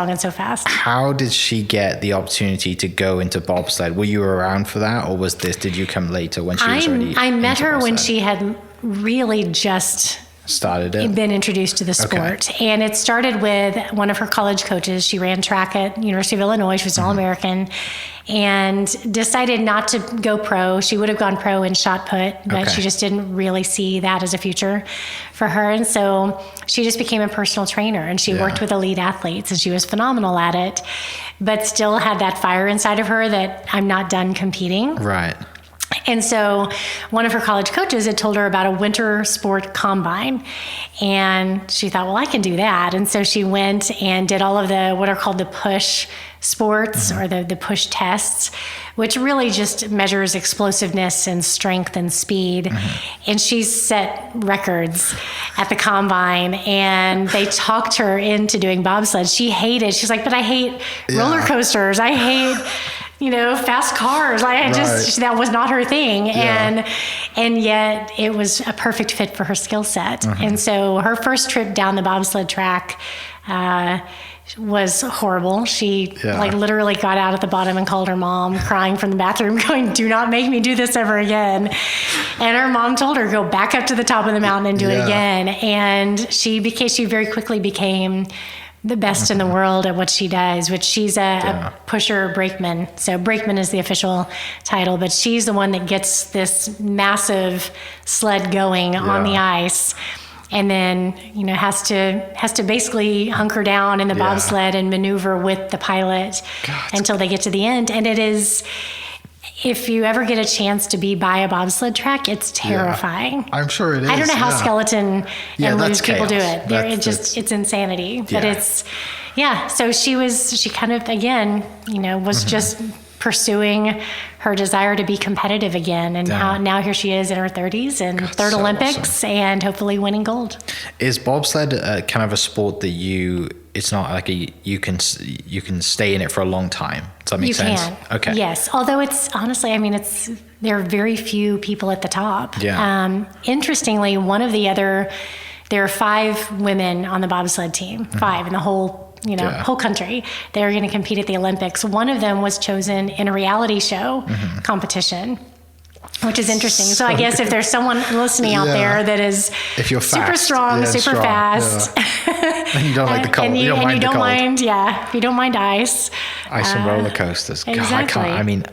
and so fast. How did she get the opportunity to go into bobsled? Were you around for that, or did you come later when she was already? I met her bobsled? when she had really just started it, been introduced to the sport. Okay. And it started with one of her college coaches. She ran track at University of Illinois. She was an All-American and decided not to go pro. She would have gone pro in shot put, but she just didn't really see that as a future for her. And so she just became a personal trainer, and she worked with elite athletes, and she was phenomenal at it, but still had that fire inside of her that I'm not done competing. Right. And so one of her college coaches had told her about a winter sport combine, and she thought, well, I can do that. And so she went and did all of the what are called the push sports or the push tests, which really just measures explosiveness and strength and speed. And she set records at the combine, and they talked her into doing bobsled. She's like, but I hate roller coasters. I hate fast cars. That was not her thing. Yeah. And yet it was a perfect fit for her skill set. And so her first trip down the bobsled track, was horrible. She literally got out at the bottom and called her mom, crying from the bathroom, going, do not make me do this ever again. And her mom told her, go back up to the top of the mountain and do it again. And she very quickly became the best in the world at what she does, which she's a pusher brakeman. So brakeman is the official title, but she's the one that gets this massive sled going on the ice. And then, has to basically hunker down in the bobsled and maneuver with the pilot until they get to the end. And it is, if you ever get a chance to be by a bobsled track, it's terrifying. I'm sure it is. I don't know how skeleton and loose people do chaos. it. It's insanity. But it's, so she kind of, again, was just pursuing her desire to be competitive again. And now here she is in her 30s and third Olympics awesome. And hopefully winning gold. Is bobsled kind of a sport that it's not like you can stay in it for a long time? Does that make sense? You can. Okay. Yes. Although it's honestly, there are very few people at the top. Yeah. Interestingly, there are 5 women on the bobsled team, 5 in the whole country. They're going to compete at the Olympics. One of them was chosen in a reality show competition, which is interesting. So I guess if there's someone listening out there that is if you're super fast, strong, super fast, and you don't like the cold, and you don't mind, if you don't mind ice and roller coasters. Exactly. God,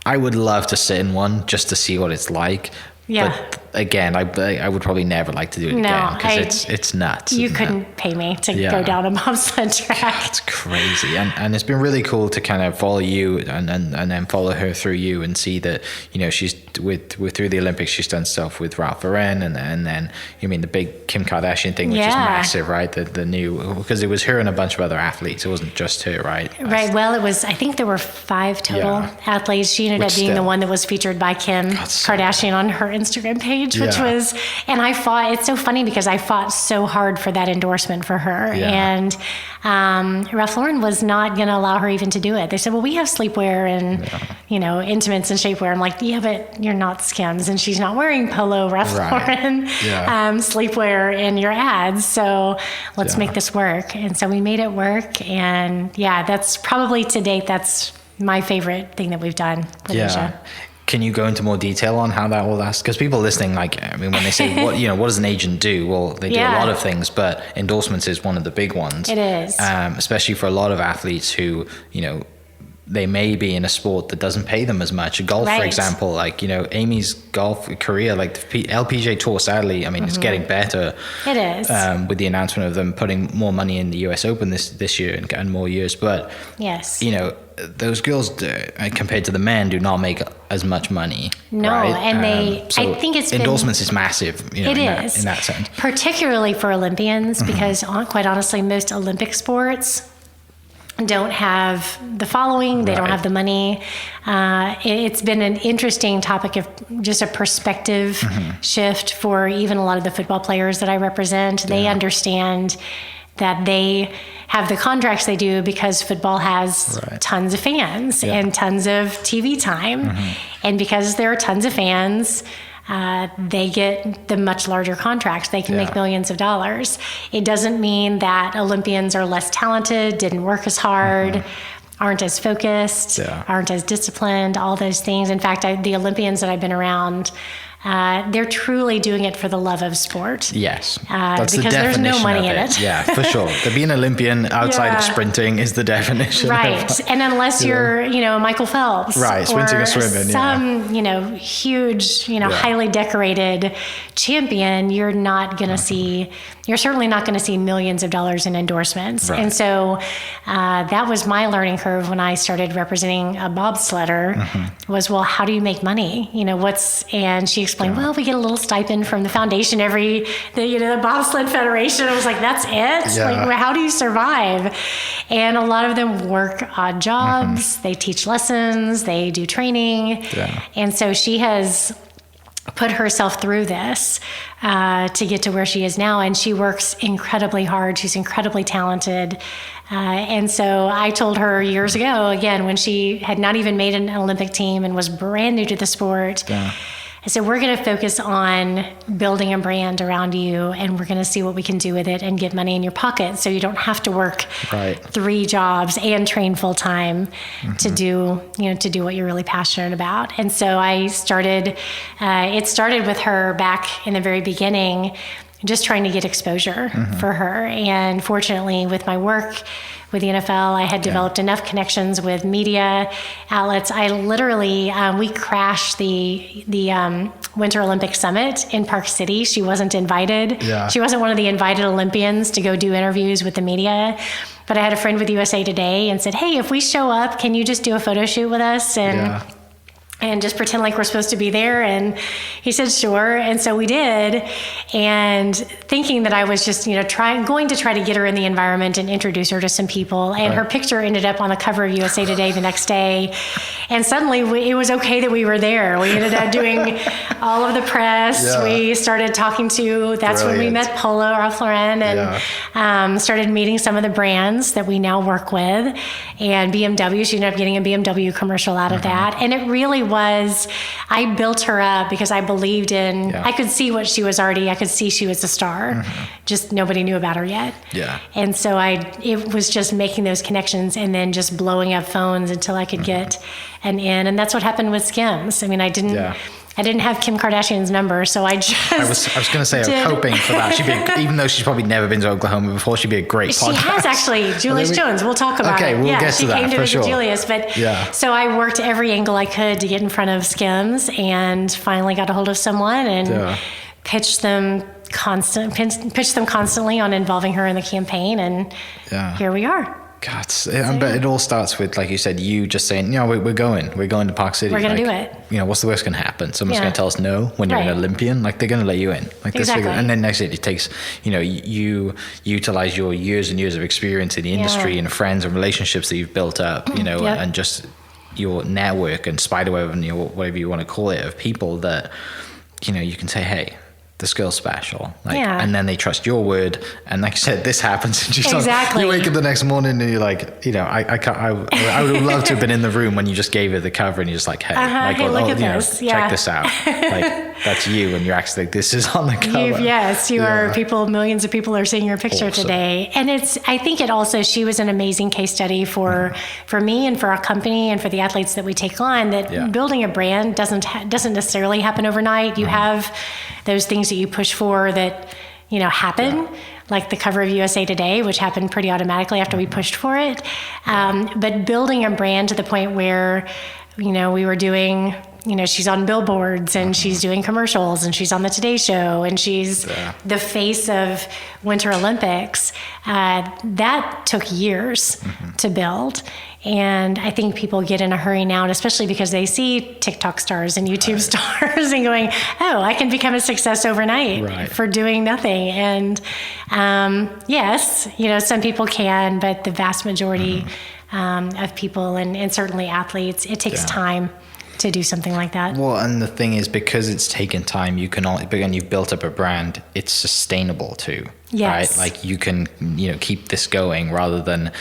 I would love to sit in one just to see what it's like. Yeah. But again, I would probably never like to do it again because it's nuts. You couldn't pay me to go down a bobsled track. It's crazy. And it's been really cool to kind of follow you and then follow her through you and see that, she's through the Olympics, she's done stuff with Ralph Lauren and then, the big Kim Kardashian thing, which is massive, right? The new, because it was her and a bunch of other athletes. It wasn't just her, right? Right. Well, I think there were 5 total athletes. She ended up being the one that was featured by Kim Kardashian on her Instagram page, which was, and it's so funny because I fought so hard for that endorsement for her. And Ralph Lauren was not going to allow her even to do it. They said, well, we have sleepwear and, intimates and shapewear. I'm like, yeah, but you're not Skims and she's not wearing Polo Ralph Lauren sleepwear in your ads. So let's make this work. And so we made it work. And that's probably to date, that's my favorite thing that we've done with Asia. Can you go into more detail on how that will last? Because people listening, when they say, what does an agent do? Well, they do a lot of things, but endorsements is one of the big ones. It is. Especially for a lot of athletes who, they may be in a sport that doesn't pay them as much. Golf, for example, Amy's golf career, the LPGA Tour, sadly, it's getting better. It is. With the announcement of them putting more money in the US Open this year and more years. But, those girls, compared to the men, do not make as much money. No, right? and I think it's endorsements is massive. It is in that sense, particularly for Olympians, because quite honestly, most Olympic sports don't have the following. They don't have the money. It's been an interesting topic of just a perspective shift for even a lot of the football players that I represent. They understand that they have the contracts they do because football has tons of fans and tons of TV time. And because there are tons of fans, they get the much larger contracts. They can make millions of dollars. It doesn't mean that Olympians are less talented, didn't work as hard, aren't as focused, aren't as disciplined, all those things. In fact, the Olympians that I've been around, they're truly doing it for the love of sport. Yes. That's because the definition there's no money of in it. Yeah, for sure. To be an Olympian outside of sprinting is the definition. Right. And unless you're, Michael Phelps. Right, sprinting or swimming. Some, huge, highly decorated champion, you're certainly not going to see millions of dollars in endorsements. Right. And so that was my learning curve when I started representing a bobsledder was, well, how do you make money? And she explained, well, we get a little stipend from the foundation the Bobsled Federation. I was like, that's it? Yeah. Like, how do you survive? And a lot of them work odd jobs. They teach lessons. They do training. Yeah. And so she has put herself through this to get to where she is now. And she works incredibly hard. She's incredibly talented. And so I told her years ago, again, when she had not even made an Olympic team and was brand new to the sport, I said, we're going to focus on building a brand around you, and we're going to see what we can do with it and get money in your pocket so you don't have to work 3 jobs and train full time to do what you're really passionate about. And so I started, it started with her back in the very beginning, just trying to get exposure for her. And fortunately, with my work with the NFL, I had developed enough connections with media outlets. I literally, we crashed the Winter Olympic Summit in Park City. She wasn't invited. Yeah. She wasn't one of the invited Olympians to go do interviews with the media. But I had a friend with USA Today and said, hey, if we show up, can you just do a photo shoot with us? And just pretend like we're supposed to be there. And he said, sure. And so we did. And thinking that I was just, going to try to get her in the environment and introduce her to some people. And her picture ended up on the cover of USA Today the next day. And suddenly it was okay that we were there. We ended up doing all of the press. Yeah. We started talking to, that's when we met Polo, Ralph Lauren, and started meeting some of the brands that we now work with. And BMW, she ended up getting a BMW commercial out of that. And it really was, I built her up because I believed in, I could see what she was already, I could see she was a star, just nobody knew about her yet. Yeah. And so it was just making those connections and then just blowing up phones until I could get an in. And that's what happened with Skims. I mean, I didn't have Kim Kardashian's number, so I just... I was going to say, I was hoping for that. She'd be, even though she's probably never been to Oklahoma before, she'd be a great podcast. She has actually. Julius Jones. We'll talk about it. Okay, we'll get to that, she came to visit Julius. But so I worked every angle I could to get in front of Skims and finally got a hold of someone and pitched them constantly on involving her in the campaign, and here we are. God, but it all starts with, like you said, you just saying, we're going to Park City. We're going to do it. What's the worst going to happen? Someone's going to tell us no when you're an Olympian. Like, they're going to let you in. Like, exactly. And then next it takes, you utilize your years and years of experience in the industry and friends and relationships that you've built up, and just your network and spiderweb and whatever you want to call it of people that, you can say, hey, this girl's special, and then they trust your word. And like I said, this happens. And you wake up the next morning and you're like, I would have loved to have been in the room when you just gave her the cover and you're just like, hey, look at this. Check this out. Like, that's you. And you're actually like, this is on the cover. You are people, millions of people are seeing your picture today. And I think she was an amazing case study for me and for our company and for the athletes that we take on, that building a brand doesn't necessarily happen overnight. You have those things that you push for that, happen, like the cover of USA Today, which happened pretty automatically after we pushed for it. But building a brand to the point where, we were doing, she's on billboards and she's doing commercials and she's on the Today Show and she's the face of Winter Olympics. That took years to build. And I think people get in a hurry now, and especially because they see TikTok stars and YouTube stars and going, oh, I can become a success overnight for doing nothing. And yes, some people can, but the vast majority of people and certainly athletes, it takes time to do something like that. Well, and the thing is, because it's taken time, you can and you've built up a brand, it's sustainable too. Yes. Right? Like, you can, keep this going rather than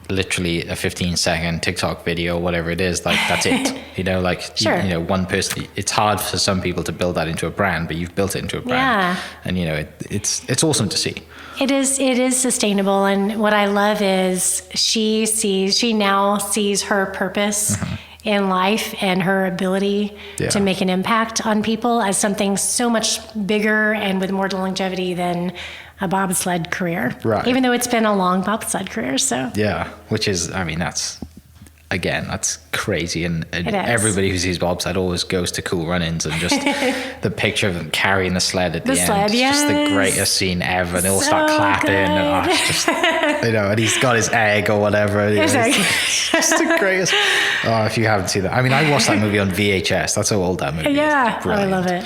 literally a 15-second TikTok video or whatever it is, like that's it. You know, like Sure. you know, one person. It's hard for some people to build that into a brand, but you've built it into a brand. Yeah. And you know, it's awesome to see. It is sustainable, and what I love is she now sees her purpose in life and her ability to make an impact on people as something so much bigger and with more longevity than a bobsled career. Right. Even though it's been a long bobsled career, so. Yeah, which is, I mean, that's crazy. And everybody who sees bobsled always goes to Cool Run-Ins, and just the picture of them carrying the sled at the end. It's just the greatest scene ever. And they all start clapping. And it's just, you know, and he's got his egg or whatever. It's just the greatest. Oh, if you haven't seen that. I mean, I watched that movie on VHS. That's how old that movie is. Yeah, I love it.